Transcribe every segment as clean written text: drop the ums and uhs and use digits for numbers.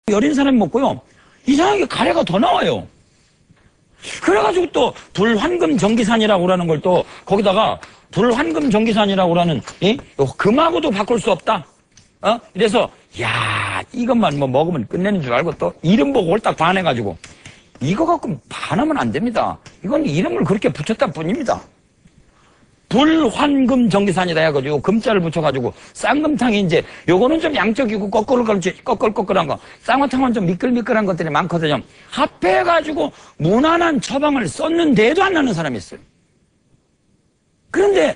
여린 사람이 먹고요. 이상하게 가래가 더 나와요. 그래가지고 또 불환금 전기산이라고 그러는 걸 또 거기다가 불환금 전기산이라고 그러는 금하고도 바꿀 수 없다. 이래서 야 이것만 뭐 먹으면 끝내는 줄 알고 또 이름 보고 홀딱 반해가지고 이거 갖고 반하면 안 됩니다. 이건 이름을 그렇게 붙였다 뿐입니다. 불환금 전기산이다 해가지고 금자를 붙여가지고 쌍금탕이 이제 요거는 좀 양적이고 꺼끌꺼끌한 거, 쌍화탕은 좀 미끌미끌한 것들이 많거든요. 합해가지고 무난한 처방을 썼는데도 안 나는 사람이 있어요. 그런데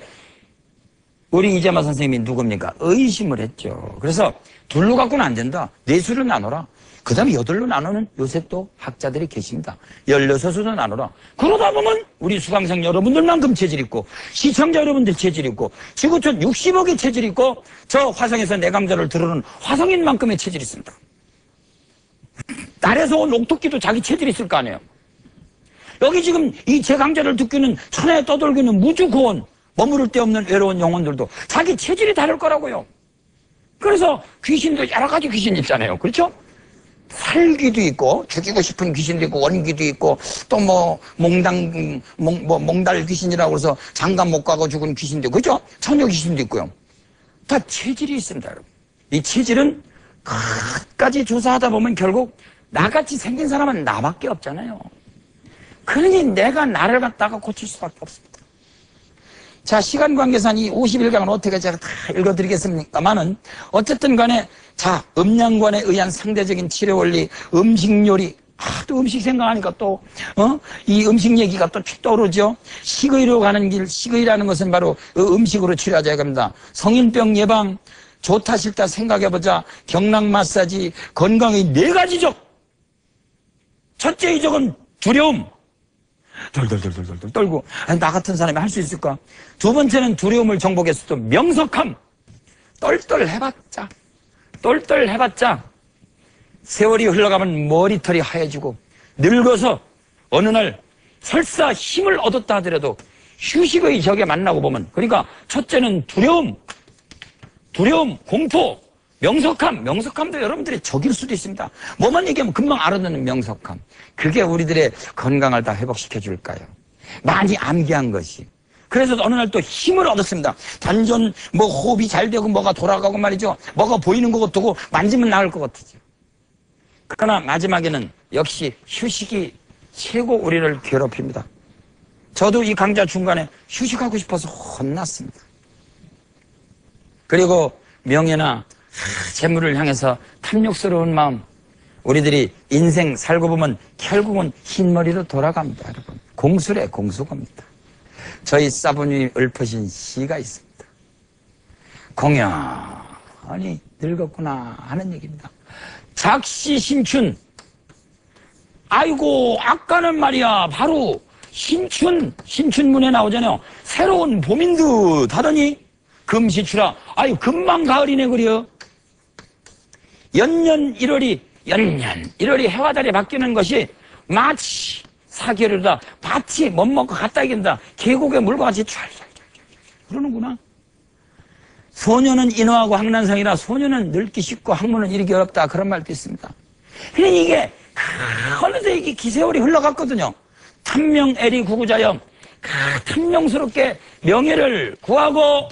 우리 이재마 선생님이 누굽니까? 의심을 했죠. 그래서 둘로 갖고는 안 된다. 넷으로 나눠라. 그 다음에 8로 나누는 요새 또 학자들이 계십니다. 16으로 나눠라. 그러다 보면 우리 수강생 여러분들만큼 체질 있고 시청자 여러분들 체질 있고 지구촌 60억의 체질 있고 저 화성에서 내 강좌를 들어오는 화성인만큼의 체질이 있습니다. 달에서 온 옥토끼도 자기 체질이 있을 거 아니에요. 여기 지금 이 제 강좌를 듣기는 천하에 떠돌기는 무주고원 머무를 데 없는 외로운 영혼들도 자기 체질이 다를 거라고요. 그래서 귀신도 여러 가지 귀신 있잖아요. 그렇죠? 살기도 있고 죽이고 싶은 귀신도 있고 원기도 있고 또 뭐 몽달 귀신이라고 해서 장가 못 가고 죽은 귀신도 있고 그죠? 처녀 귀신도 있고요. 다 체질이 있습니다. 여러분. 이 체질은 끝까지 조사하다 보면 결국 나같이 생긴 사람은 나밖에 없잖아요. 그러니 내가 나를 갖다가 고칠 수밖에 없습니다. 자, 시간 관계상 이 51강은 어떻게 제가 다 읽어드리겠습니까만은 어쨌든 간에 자, 음양관에 의한 상대적인 치료 원리, 음식 요리, 또 음식 생각하니까 또, 이 음식 얘기가 또 떠오르죠. 식의로 가는 길, 식의라는 것은 바로 음식으로 치료하자 이겁니다. 성인병 예방, 좋다 싫다 생각해보자, 경락 마사지, 건강의 4가지 적. 첫째 이적은 두려움. 덜덜덜덜덜 떨고 나 같은 사람이 할 수 있을까? 두 번째는 두려움을 정복해서 또 명석함. 똘똘해봤자 세월이 흘러가면 머리털이 하얘지고 늙어서 어느 날 설사 힘을 얻었다 하더라도 휴식의 적에 만나고 보면 그러니까 첫째는 두려움, 공포, 명석함도 여러분들이 적일 수도 있습니다. 뭐만 얘기하면 금방 알아듣는 명석함. 그게 우리들의 건강을 다 회복시켜 줄까요? 많이 암기한 것이. 그래서 어느 날 또 힘을 얻었습니다. 단전 호흡이 잘 되고 뭐가 돌아가고 말이죠. 뭐가 보이는 것 같고 만지면 나을 것 같으죠. 그러나 마지막에는 역시 휴식이 최고 우리를 괴롭힙니다. 저도 이 강좌 중간에 휴식하고 싶어서 혼났습니다. 그리고 명예나 재물을 향해서 탐욕스러운 마음, 우리들이 인생 살고 보면 결국은 흰머리로 돌아갑니다. 여러분, 공수래 공수겁니다. 저희 사부님이 읊으신 시가 있습니다. 공연히 늙었구나 하는 얘기입니다. 작시 신춘. 아이고 아까는 말이야 바로 신춘문에 나오잖아요. 새로운 봄인 듯 하더니 금시추라. 아유 금방 가을이네 그려. 연년 1월이 해와 달이 바뀌는 것이 마치 사계류다. 밭이 못 먹고 갔다 이긴다. 계곡에 물과 같이 촤촤촤 그러는구나. 소녀는 인어하고 항난성이라 소녀는 늙기 쉽고 학문은 이르기 어렵다. 그런 말도 있습니다. 그러니까 이게 어느새 이게 기세월이 흘러갔거든요. 탐명애리 구구자여. 탐명스럽게 명예를 구하고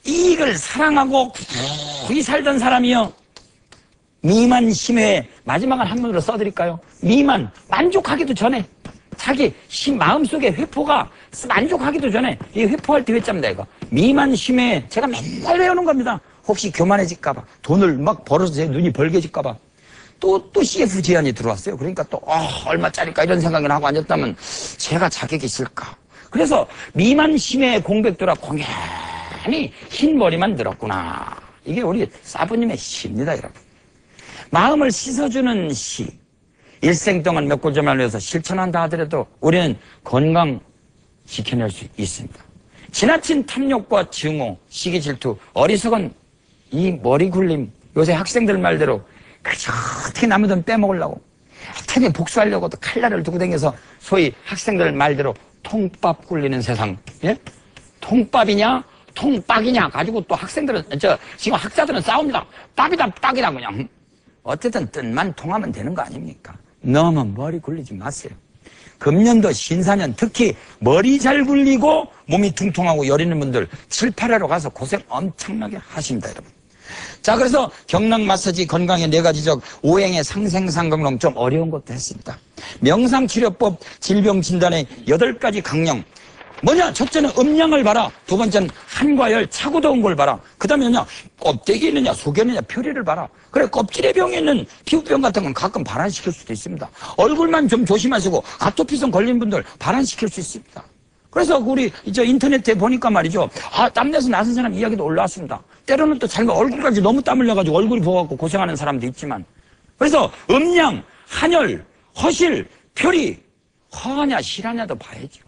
이익을 사랑하고 굳이 살던 사람이요. 미만 심회. 마지막은 한문으로 써드릴까요? 미만. 만족하기도 전에 자기 마음속에 회포가 만족하기도 전에 이 회포할 때 회자입니다. 이거 미만 심회. 제가 맨날 외우는 겁니다. 혹시 교만해질까봐 돈을 막 벌어서 제 눈이 벌게질까봐 또 CF 제안이 들어왔어요. 그러니까 또 얼마짜리까 이런 생각을 하고 앉았다면 제가 자격이 있을까. 그래서 미만 심회 공백도라 공연히 흰머리만 들었구나. 이게 우리 사부님의 시입니다. 여러분. 마음을 씻어주는 시. 일생 동안 몇 골자만 외워서 실천한다 하더라도 우리는 건강 지켜낼 수 있습니다. 지나친 탐욕과 증오, 시기 질투, 어리석은 이 머리 굴림. 요새 학생들 말대로 그저 어떻게 남의 돈 빼먹으려고 어떻게 복수하려고 또 칼날을 두고 다녀서 소위 학생들 말대로 통밥 굴리는 세상. 예? 통밥이냐 통빡이냐 가지고 또 학생들은 지금 학자들은 싸웁니다. 밥이다 그냥. 어쨌든 뜻만 통하면 되는 거 아닙니까? 너무 머리 굴리지 마세요. 금년도 신사년 특히 머리 잘 굴리고 몸이 퉁퉁하고 여리는 분들 7, 8회로 가서 고생 엄청나게 하십니다, 여러분. 자, 그래서 경락 마사지 건강의 4가지적 오행의 상생상경론 좀 어려운 것도 했습니다. 명상치료법 질병 진단의 8가지 강령. 뭐냐? 첫째는 음양을 봐라. 두 번째는 한과 열 차고 더운 걸 봐라. 그 다음에 뭐냐? 껍데기 있느냐 속에 있느냐 표리를 봐라. 그래, 껍질의 병에 있는 피부병 같은 건 가끔 발환시킬 수도 있습니다. 얼굴만 좀 조심하시고 아토피성 걸린 분들 발환시킬 수 있습니다. 그래서 우리 이제 인터넷에 보니까 말이죠. 땀내서 나선 사람 이야기도 올라왔습니다. 때로는 또 자기가 얼굴까지 너무 땀 흘려가지고 얼굴이 부어갖고 고생하는 사람도 있지만. 그래서 음양, 한열, 허실, 표리, 허하냐 실하냐도 봐야죠.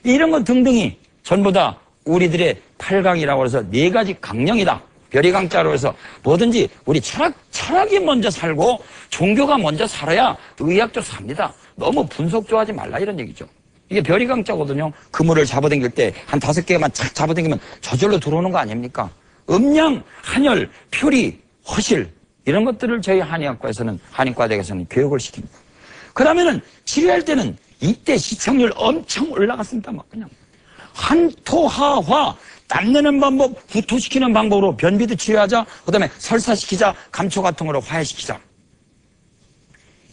이런 것 등등이 전부 다 우리들의 8강이라고 해서 4가지 강령이다. 별이강자로 해서 뭐든지 우리 철학이 먼저 살고 종교가 먼저 살아야 의학도 삽니다. 너무 분석 좋아하지 말라 이런 얘기죠. 이게 별이강자거든요. 그물을 잡아당길 때 한 5개만 착 잡아당기면 저절로 들어오는 거 아닙니까? 음양, 한열, 표리, 허실 이런 것들을 저희 한의학과에서는 한의과대에서는 교육을 시킵니다. 그러면은 치료할 때는 이때 시청률 엄청 올라갔습니다. 막 그냥 한토하화 땀내는 방법, 후토시키는 방법으로 변비도 치료하자. 그 다음에 설사시키자, 감초 같은 거로 화해시키자.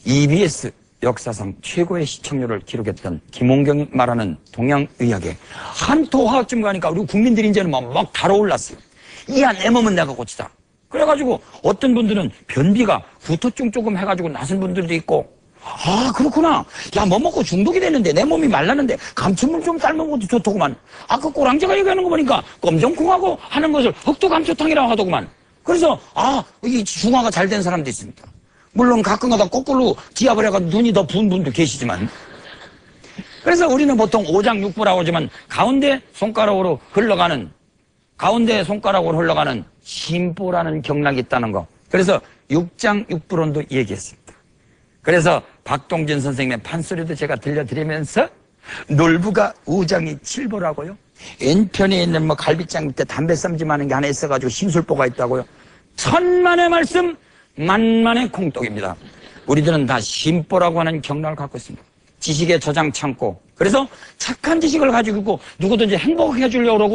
EBS 역사상 최고의 시청률을 기록했던 김홍경이 말하는 동양의학에 한토화학쯤 가니까 우리 국민들이 이제는 막 달아올랐어요. 이야 내 몸은 내가 고치자. 그래가지고 어떤 분들은 변비가 후토증 조금 해가지고 나선 분들도 있고 그렇구나. 야, 뭐 먹고 중독이 됐는데 내 몸이 말랐는데 감초물 좀 삶은 것도 좋더구만. 그 꼬랑지가 얘기하는 거 보니까 껌정콩하고 하는 것을 흑도감초탕이라고 하더구만. 그래서 이 중화가 잘 된 사람도 있습니다. 물론 가끔가다 거꾸로 지압을 해가지고 눈이 더 부은 분도 계시지만. 그래서 우리는 보통 오장육부라고 하지만 가운데 손가락으로 흘러가는 심보라는 경락이 있다는 거. 그래서 육장육부론도 얘기했습니다. 그래서 박동진 선생님의 판소리도 제가 들려드리면서 놀부가 우장이 칠보라고요. 왼편에 있는 갈비장 밑에 담배 쌈짐하는 게 하나 있어가지고 심술보가 있다고요. 천만의 말씀 만만의 콩떡입니다. 우리들은 다 심보라고 하는 경락을 갖고 있습니다. 지식의 저장 창고. 그래서 착한 지식을 가지고 있고 누구든지 행복하게 해주려고 그러고